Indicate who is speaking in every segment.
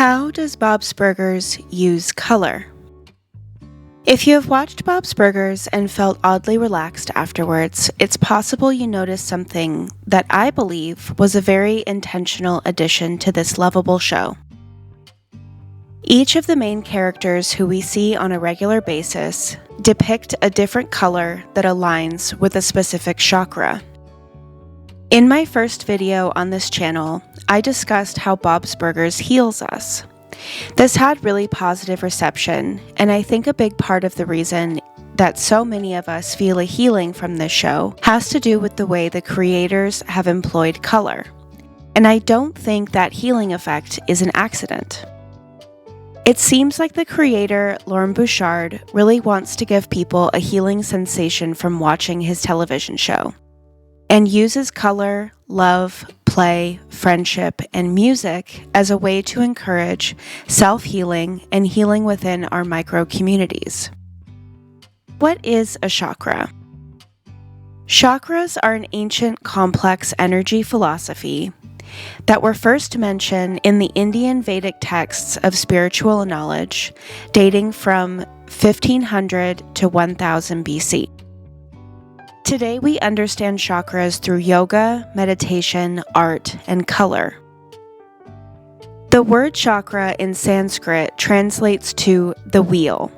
Speaker 1: How does Bob's Burgers use color? If you have watched Bob's Burgers and felt oddly relaxed afterwards, it's possible you noticed something that I believe was a very intentional addition to this lovable show. Each of the main characters who we see on a regular basis depict a different color that aligns with a specific chakra. In my first video on this channel, I discussed how Bob's Burgers heals us. This had really positive reception, and I think a big part of the reason that so many of us feel a healing from this show has to do with the way the creators have employed color. And I don't think that healing effect is an accident. It seems like the creator, Lauren Bouchard, really wants to give people a healing sensation from watching his television show, and uses color, love, play, friendship, and music as a way to encourage self-healing and healing within our micro-communities. What is a chakra? Chakras are an ancient, complex energy philosophy that were first mentioned in the Indian Vedic texts of spiritual knowledge dating from 1500 to 1000 BC. Today we understand chakras through yoga, meditation, art, and color. The word chakra in Sanskrit translates to the wheel,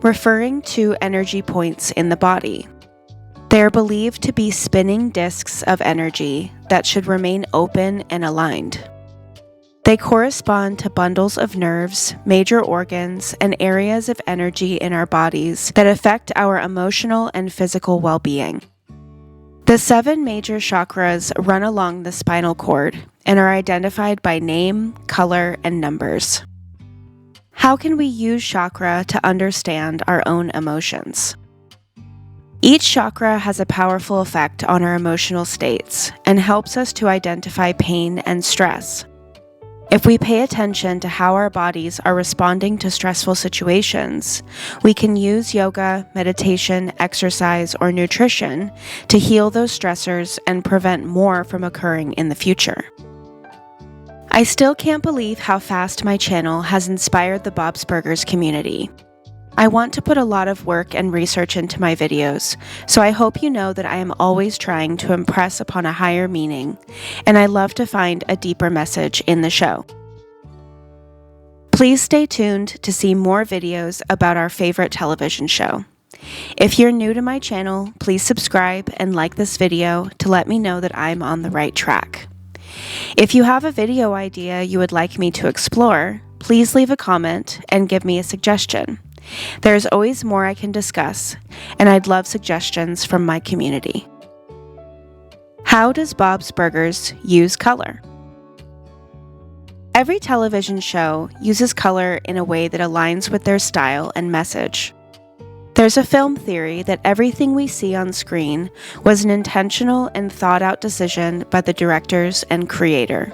Speaker 1: referring to energy points in the body. They are believed to be spinning discs of energy that should remain open and aligned. They correspond to bundles of nerves, major organs, and areas of energy in our bodies that affect our emotional and physical well-being. The 7 major chakras run along the spinal cord and are identified by name, color, and numbers. How can we use chakra to understand our own emotions? Each chakra has a powerful effect on our emotional states and helps us to identify pain and stress. If we pay attention to how our bodies are responding to stressful situations, we can use yoga, meditation, exercise, or nutrition to heal those stressors and prevent more from occurring in the future. I still can't believe how fast my channel has inspired the Bob's Burgers community. I want to put a lot of work and research into my videos, so I hope you know that I am always trying to impress upon a higher meaning, and I love to find a deeper message in the show. Please stay tuned to see more videos about our favorite television show. If you're new to my channel, please subscribe and like this video to let me know that I'm on the right track. If you have a video idea you would like me to explore, please leave a comment and give me a suggestion. There's always more I can discuss, and I'd love suggestions from my community. How does Bob's Burgers use color? Every television show uses color in a way that aligns with their style and message. There's a film theory that everything we see on screen was an intentional and thought-out decision by the directors and creator.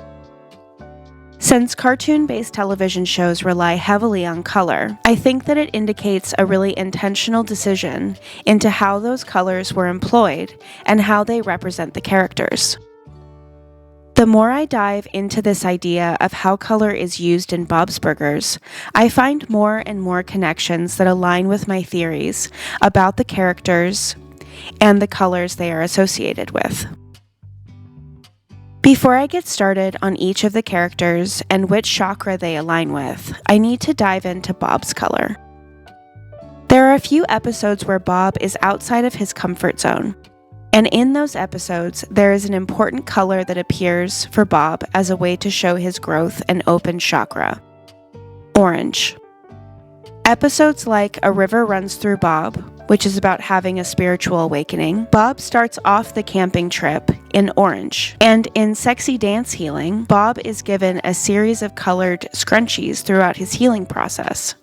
Speaker 1: Since cartoon-based television shows rely heavily on color, I think that it indicates a really intentional decision into how those colors were employed and how they represent the characters. The more I dive into this idea of how color is used in Bob's Burgers, I find more and more connections that align with my theories about the characters and the colors they are associated with. Before I get started on each of the characters and which chakra they align with, I need to dive into Bob's color. There are a few episodes where Bob is outside of his comfort zone, and in those episodes, there is an important color that appears for Bob as a way to show his growth and open chakra: orange. Episodes like A River Runs Through Bob, which is about having a spiritual awakening, Bob starts off the camping trip in orange. And in Sexy Dance Healing, Bob is given a series of colored scrunchies throughout his healing process.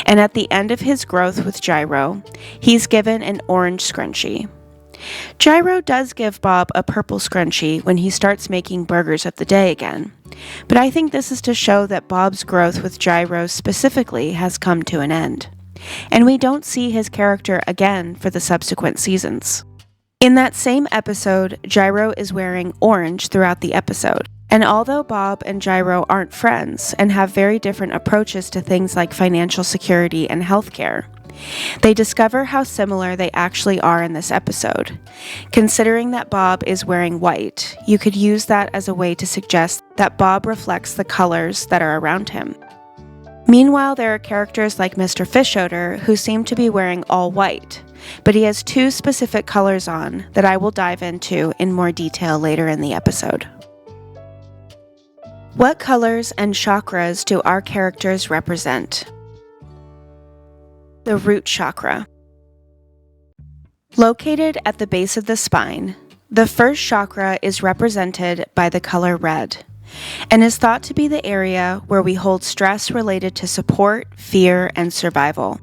Speaker 1: And at the end of his growth with Gyro, he's given an orange scrunchie. Gyro does give Bob a purple scrunchie when he starts making burgers of the day again, but I think this is to show that Bob's growth with Gyro specifically has come to an end, and we don't see his character again for the subsequent seasons. In that same episode, Gyro is wearing orange throughout the episode. And although Bob and Gyro aren't friends and have very different approaches to things like financial security and healthcare, they discover how similar they actually are in this episode. Considering that Bob is wearing white, you could use that as a way to suggest that Bob reflects the colors that are around him. Meanwhile, there are characters like Mr. Fishoder who seem to be wearing all white, but he has two specific colors on that I will dive into in more detail later in the episode. What colors and chakras do our characters represent? The root chakra. Located at the base of the spine, the first chakra is represented by the color red and is thought to be the area where we hold stress related to support, fear, and survival.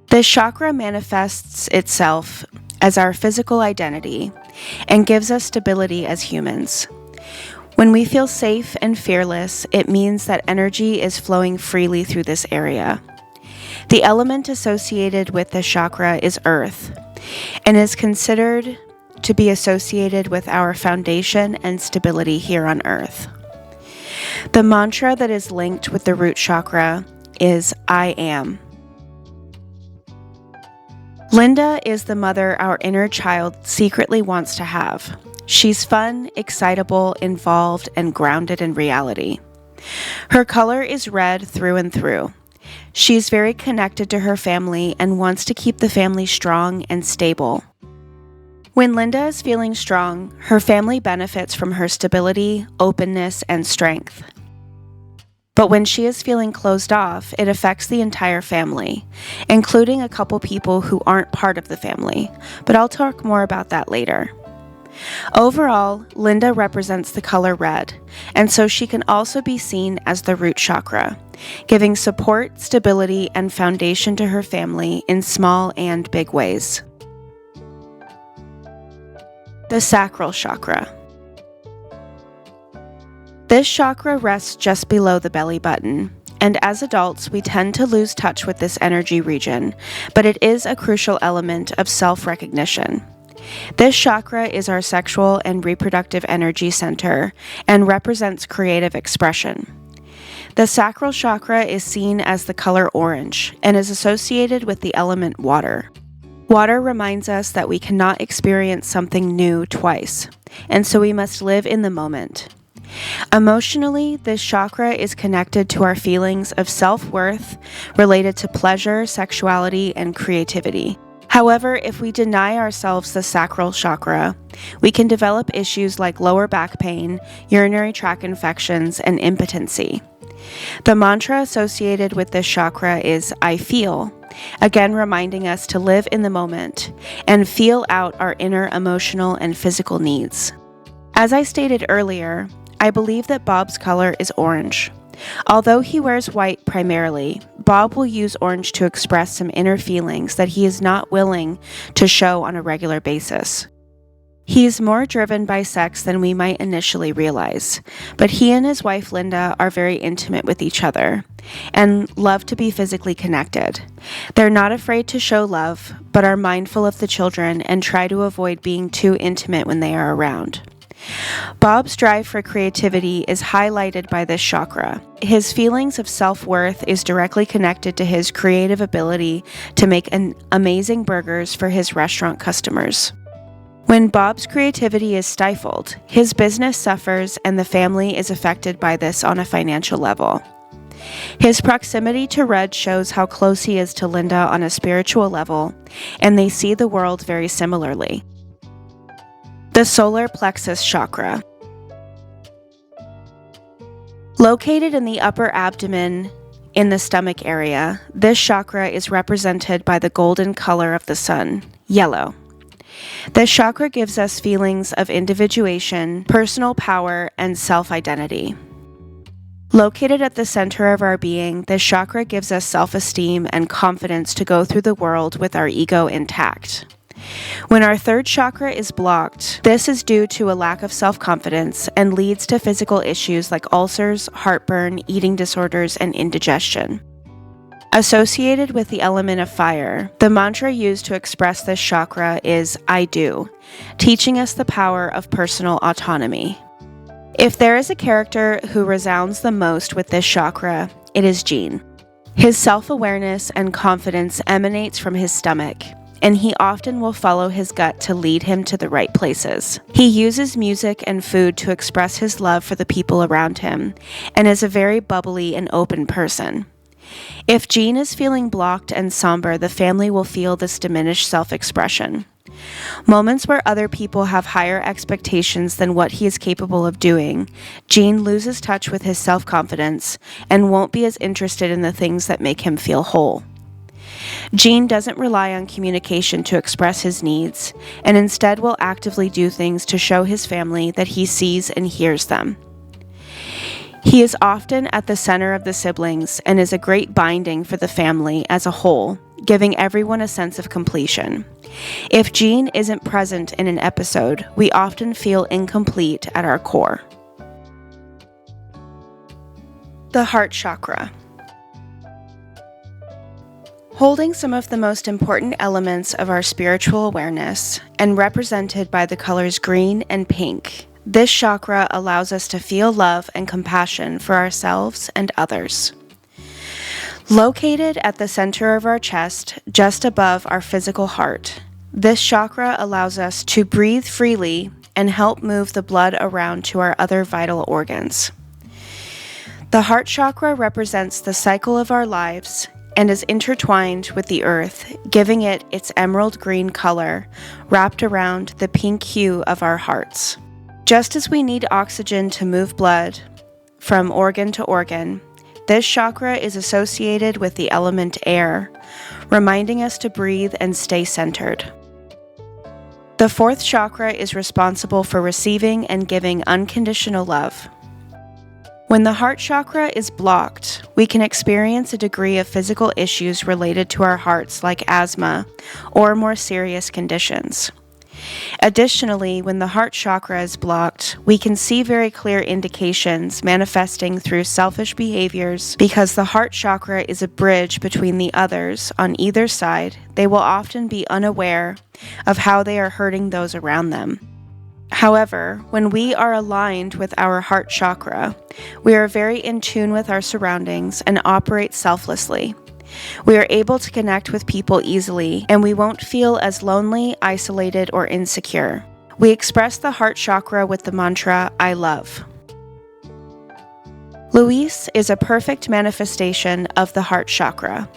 Speaker 1: This chakra manifests itself as our physical identity and gives us stability as humans. When we feel safe and fearless, it means that energy is flowing freely through this area. The element associated with this chakra is earth and is considered to be associated with our foundation and stability here on earth. The mantra that is linked with the root chakra is I am. Linda is the mother our inner child secretly wants to have. She's fun, excitable, involved, and grounded in reality. Her color is red through and through. She's very connected to her family and wants to keep the family strong and stable. When Linda is feeling strong, her family benefits from her stability, openness, and strength. But when she is feeling closed off, it affects the entire family, including a couple people who aren't part of the family, but I'll talk more about that later. Overall, Linda represents the color red, and so she can also be seen as the root chakra, giving support, stability, and foundation to her family in small and big ways. The sacral chakra. This chakra rests just below the belly button, and as adults, we tend to lose touch with this energy region, but it is a crucial element of self-recognition. This chakra is our sexual and reproductive energy center and represents creative expression. The sacral chakra is seen as the color orange and is associated with the element water. Water reminds us that we cannot experience something new twice, and so we must live in the moment. Emotionally, this chakra is connected to our feelings of self-worth related to pleasure, sexuality, and creativity. However, if we deny ourselves the sacral chakra, we can develop issues like lower back pain, urinary tract infections, and impotency. The mantra associated with this chakra is I feel, again reminding us to live in the moment and feel out our inner emotional and physical needs. As I stated earlier, I believe that Bob's color is orange. Although he wears white primarily, Bob will use orange to express some inner feelings that he is not willing to show on a regular basis. He is more driven by sex than we might initially realize, but he and his wife Linda are very intimate with each other and love to be physically connected. They're not afraid to show love, but are mindful of the children and try to avoid being too intimate when they are around. Bob's drive for creativity is highlighted by this chakra. His feelings of self-worth is directly connected to his creative ability to make amazing burgers for his restaurant customers. When Bob's creativity is stifled, his business suffers and the family is affected by this on a financial level. His proximity to red shows how close he is to Linda on a spiritual level, and they see the world very similarly. The solar plexus chakra. Located in the upper abdomen in the stomach area, this chakra is represented by the golden color of the sun, yellow. This chakra gives us feelings of individuation, personal power, and self-identity. Located at the center of our being, this chakra gives us self-esteem and confidence to go through the world with our ego intact. When our third chakra is blocked, this is due to a lack of self-confidence and leads to physical issues like ulcers, heartburn, eating disorders, and indigestion. Associated with the element of fire, the mantra used to express this chakra is I do, teaching us the power of personal autonomy. If there is a character who resounds the most with this chakra, it is Gene. His self-awareness and confidence emanates from his stomach, and he often will follow his gut to lead him to the right places. He uses music and food to express his love for the people around him, and is a very bubbly and open person. If Gene is feeling blocked and somber, the family will feel this diminished self-expression. Moments where other people have higher expectations than what he is capable of doing, Gene loses touch with his self-confidence and won't be as interested in the things that make him feel whole. Gene doesn't rely on communication to express his needs, and instead will actively do things to show his family that he sees and hears them. He is often at the center of the siblings and is a great binding for the family as a whole, giving everyone a sense of completion. If Gene isn't present in an episode, we often feel incomplete at our core. The heart chakra. Holding some of the most important elements of our spiritual awareness, and represented by the colors green and pink, this chakra allows us to feel love and compassion for ourselves and others. Located at the center of our chest, just above our physical heart, this chakra allows us to breathe freely and help move the blood around to our other vital organs. The heart chakra represents the cycle of our lives and is intertwined with the earth, giving it its emerald green color wrapped around the pink hue of our hearts. Just as we need oxygen to move blood from organ to organ, this chakra is associated with the element air, reminding us to breathe and stay centered. The fourth chakra is responsible for receiving and giving unconditional love. When the heart chakra is blocked, we can experience a degree of physical issues related to our hearts like asthma or more serious conditions. Additionally, when the heart chakra is blocked, we can see very clear indications manifesting through selfish behaviors. Because the heart chakra is a bridge between the others on either side, they will often be unaware of how they are hurting those around them. However, when we are aligned with our heart chakra, we are very in tune with our surroundings and operate selflessly. We are able to connect with people easily, and we won't feel as lonely, isolated, or insecure. We express the heart chakra with the mantra, I love. Louise is a perfect manifestation of the heart chakra.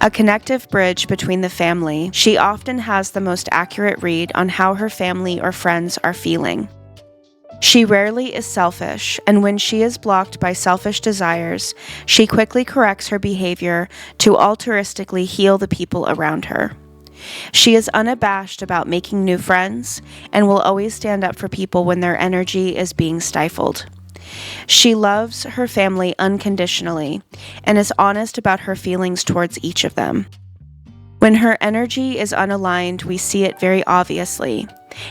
Speaker 1: A connective bridge between the family, she often has the most accurate read on how her family or friends are feeling. She rarely is selfish, and when she is blocked by selfish desires, she quickly corrects her behavior to altruistically heal the people around her. She is unabashed about making new friends and will always stand up for people when their energy is being stifled. She loves her family unconditionally and is honest about her feelings towards each of them. When her energy is unaligned, we see it very obviously,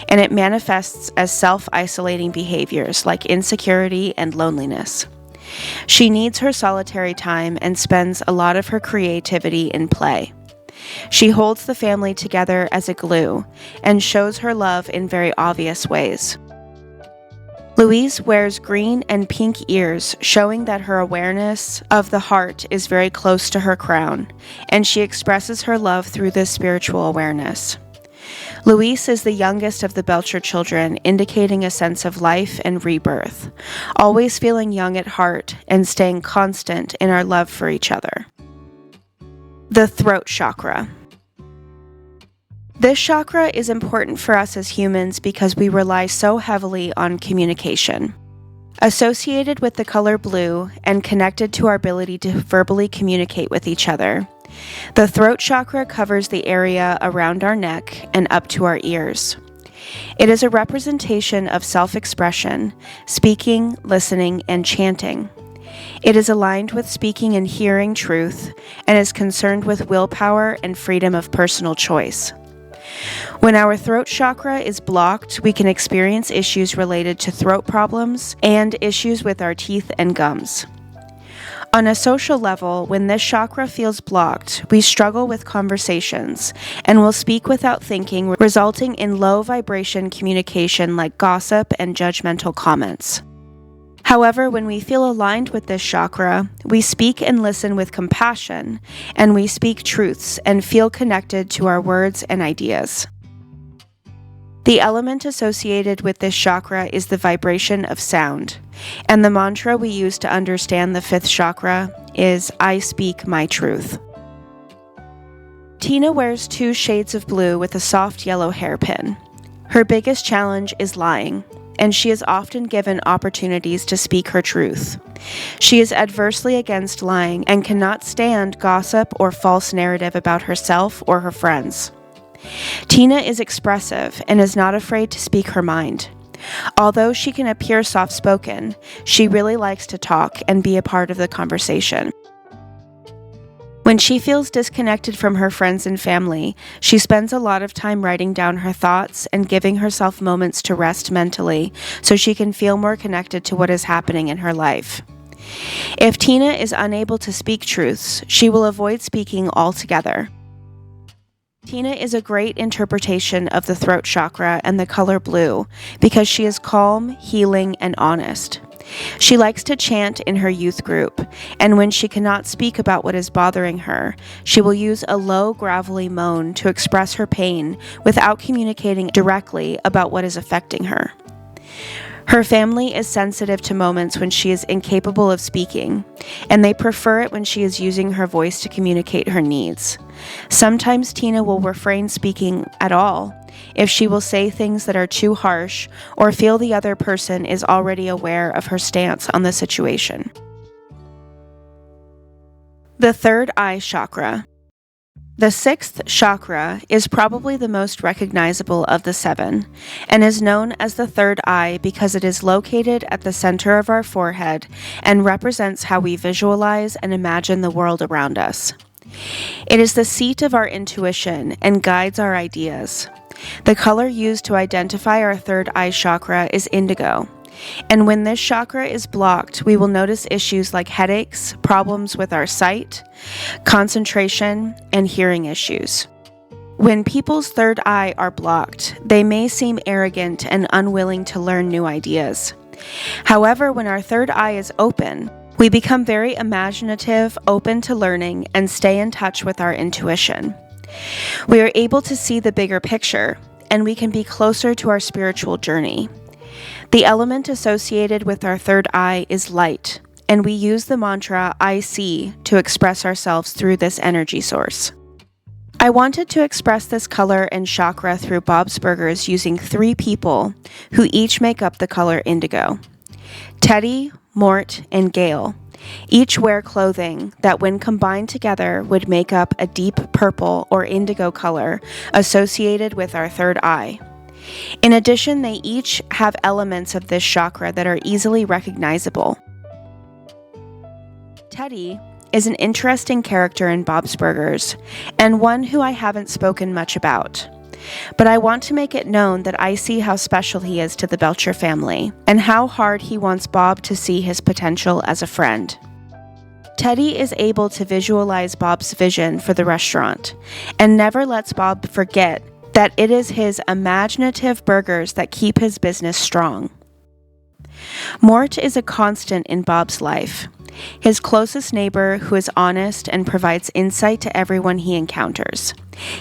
Speaker 1: and it manifests as self-isolating behaviors like insecurity and loneliness. She needs her solitary time and spends a lot of her creativity in play. She holds the family together as a glue and shows her love in very obvious ways. Louise wears green and pink ears, showing that her awareness of the heart is very close to her crown, and she expresses her love through this spiritual awareness. Louise is the youngest of the Belcher children, indicating a sense of life and rebirth, always feeling young at heart and staying constant in our love for each other. The throat chakra. This chakra is important for us as humans because we rely so heavily on communication. Associated with the color blue and connected to our ability to verbally communicate with each other, the throat chakra covers the area around our neck and up to our ears. It is a representation of self-expression, speaking, listening, and chanting. It is aligned with speaking and hearing truth and is concerned with willpower and freedom of personal choice. When our throat chakra is blocked, we can experience issues related to throat problems and issues with our teeth and gums. On a social level, when this chakra feels blocked, we struggle with conversations and will speak without thinking, resulting in low vibration communication like gossip and judgmental comments. However, when we feel aligned with this chakra, we speak and listen with compassion, and we speak truths and feel connected to our words and ideas. The element associated with this chakra is the vibration of sound, and the mantra we use to understand the fifth chakra is, "I speak my truth." Tina wears 2 shades of blue with a soft yellow hairpin. Her biggest challenge is lying, and she is often given opportunities to speak her truth. She is adversely against lying and cannot stand gossip or false narrative about herself or her friends. Tina is expressive and is not afraid to speak her mind. Although she can appear soft-spoken, she really likes to talk and be a part of the conversation. When she feels disconnected from her friends and family, she spends a lot of time writing down her thoughts and giving herself moments to rest mentally so she can feel more connected to what is happening in her life. If Tina is unable to speak truths, she will avoid speaking altogether. Tina is a great interpretation of the throat chakra and the color blue because she is calm, healing, and honest. She likes to chant in her youth group, and when she cannot speak about what is bothering her, she will use a low, gravelly moan to express her pain without communicating directly about what is affecting her. Her family is sensitive to moments when she is incapable of speaking, and they prefer it when she is using her voice to communicate her needs. Sometimes Tina will refrain speaking at all if she will say things that are too harsh or feel the other person is already aware of her stance on the situation. The third eye chakra. The 6th chakra is probably the most recognizable of the 7 and is known as the third eye because it is located at the center of our forehead and represents how we visualize and imagine the world around us. It is the seat of our intuition and guides our ideas. The color used to identify our third eye chakra is indigo. And when this chakra is blocked, we will notice issues like headaches, problems with our sight, concentration, and hearing issues. When people's third eye are blocked, they may seem arrogant and unwilling to learn new ideas. However, when our third eye is open, we become very imaginative, open to learning, and stay in touch with our intuition. We are able to see the bigger picture, and we can be closer to our spiritual journey. The element associated with our third eye is light, and we use the mantra "I see" to express ourselves through this energy source. I wanted to express this color and chakra through Bob's Burgers using 3 people who each make up the color indigo. Teddy, Mort, and Gail each wear clothing that when combined together would make up a deep purple or indigo color associated with our third eye. In addition, they each have elements of this chakra that are easily recognizable. Teddy is an interesting character in Bob's Burgers, and one who I haven't spoken much about. But I want to make it known that I see how special he is to the Belcher family, and how hard he wants Bob to see his potential as a friend. Teddy is able to visualize Bob's vision for the restaurant, and never lets Bob forget that it is his imaginative burgers that keep his business strong. Mort is a constant in Bob's life, his closest neighbor who is honest and provides insight to everyone he encounters.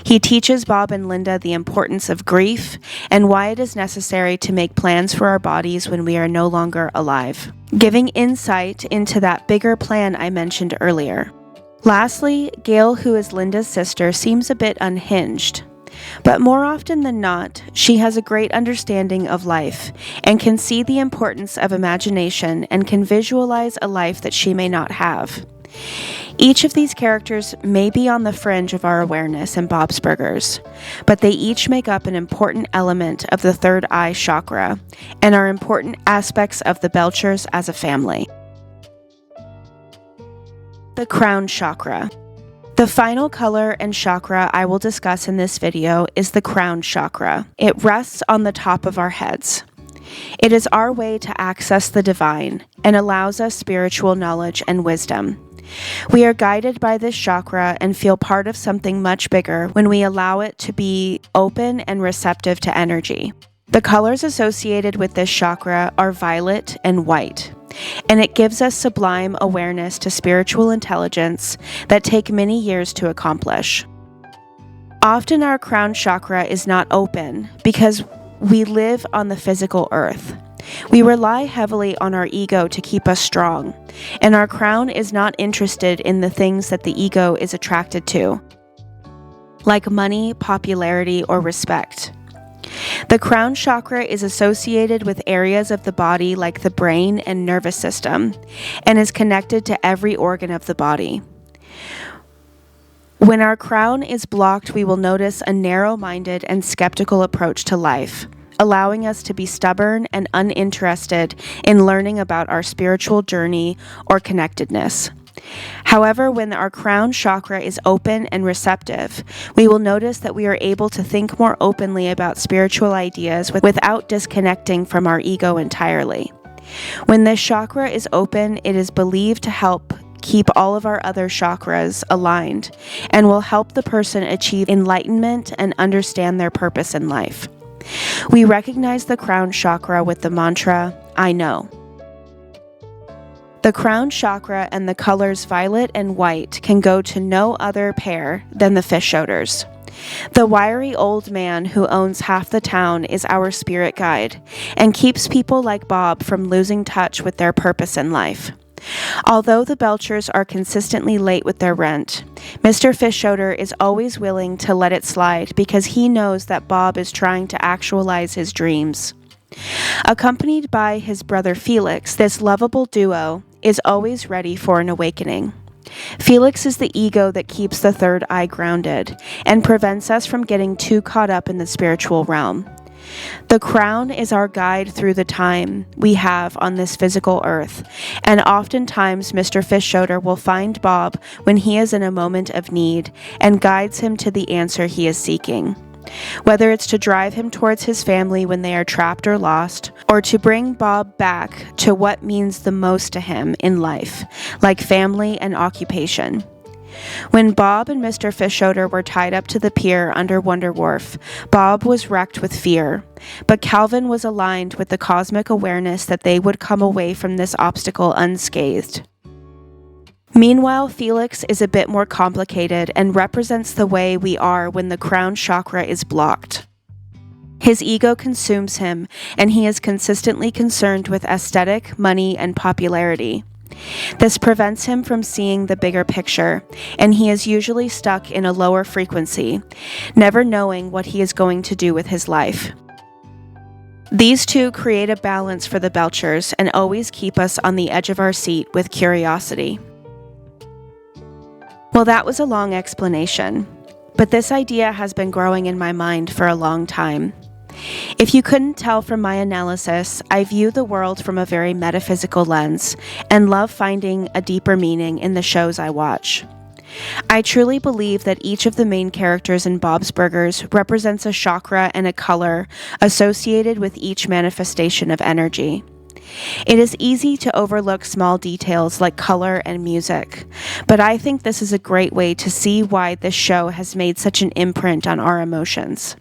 Speaker 1: He teaches Bob and Linda the importance of grief and why it is necessary to make plans for our bodies when we are no longer alive, giving insight into that bigger plan I mentioned earlier. Lastly, Gail, who is Linda's sister, seems a bit unhinged. But more often than not, she has a great understanding of life and can see the importance of imagination and can visualize a life that she may not have. Each of these characters may be on the fringe of our awareness in Bob's Burgers, but they each make up an important element of the third eye chakra and are important aspects of the Belchers as a family. The crown chakra. The final color and chakra I will discuss in this video is the crown chakra. It rests on the top of our heads. It is our way to access the divine and allows us spiritual knowledge and wisdom. We are guided by this chakra and feel part of something much bigger when we allow it to be open and receptive to energy. The colors associated with this chakra are violet and white, and it gives us sublime awareness to spiritual intelligence that take many years to accomplish. Often our crown chakra is not open because we live on the physical earth. We rely heavily on our ego to keep us strong, and our crown is not interested in the things that the ego is attracted to, like money, popularity, or respect. The crown chakra is associated with areas of the body like the brain and nervous system, and is connected to every organ of the body. When our crown is blocked, we will notice a narrow-minded and skeptical approach to life, allowing us to be stubborn and uninterested in learning about our spiritual journey or connectedness. However, when our crown chakra is open and receptive, we will notice that we are able to think more openly about spiritual ideas without disconnecting from our ego entirely. When this chakra is open, it is believed to help keep all of our other chakras aligned and will help the person achieve enlightenment and understand their purpose in life. We recognize the crown chakra with the mantra, I know. The crown chakra and the colors violet and white can go to no other pair than the fish odors. The wiry old man who owns half the town is our spirit guide and keeps people like Bob from losing touch with their purpose in life. Although the Belchers are consistently late with their rent, Mr. Fishoder is always willing to let it slide because he knows that Bob is trying to actualize his dreams. Accompanied by his brother Felix, this lovable duo is always ready for an awakening. Felix is the ego that keeps the third eye grounded and prevents us from getting too caught up in the spiritual realm. The crown is our guide through the time we have on this physical earth, and oftentimes Mr. Fishoder will find Bob when he is in a moment of need and guides him to the answer he is seeking. Whether it's to drive him towards his family when they are trapped or lost, or to bring Bob back to what means the most to him in life, like family and occupation. When Bob and Mr. Fishoder were tied up to the pier under Wonder Wharf, Bob was wrecked with fear, but Calvin was aligned with the cosmic awareness that they would come away from this obstacle unscathed. Meanwhile, Felix is a bit more complicated and represents the way we are when the crown chakra is blocked. His ego consumes him, and he is consistently concerned with aesthetic, money, and popularity. This prevents him from seeing the bigger picture, and he is usually stuck in a lower frequency, never knowing what he is going to do with his life. These two create a balance for the Belchers and always keep us on the edge of our seat with curiosity. Well, that was a long explanation, but this idea has been growing in my mind for a long time. If you couldn't tell from my analysis, I view the world from a very metaphysical lens and love finding a deeper meaning in the shows I watch. I truly believe that each of the main characters in Bob's Burgers represents a chakra and a color associated with each manifestation of energy. It is easy to overlook small details like color and music, but I think this is a great way to see why this show has made such an imprint on our emotions.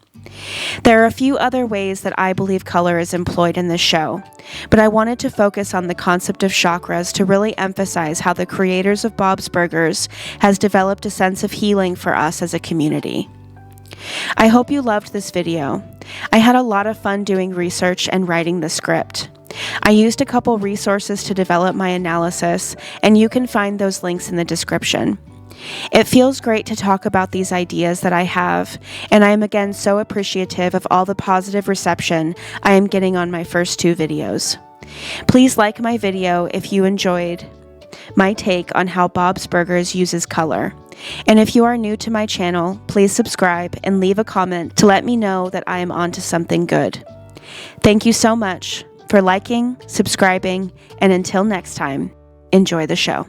Speaker 1: There are a few other ways that I believe color is employed in this show, but I wanted to focus on the concept of chakras to really emphasize how the creators of Bob's Burgers has developed a sense of healing for us as a community. I hope you loved this video. I had a lot of fun doing research and writing the script. I used a couple resources to develop my analysis, and you can find those links in the description. It feels great to talk about these ideas that I have, and I am again so appreciative of all the positive reception I am getting on my first 2 videos. Please like my video if you enjoyed my take on how Bob's Burgers uses color. And if you are new to my channel, please subscribe and leave a comment to let me know that I am onto something good. Thank you so much for liking, subscribing, and until next time, enjoy the show.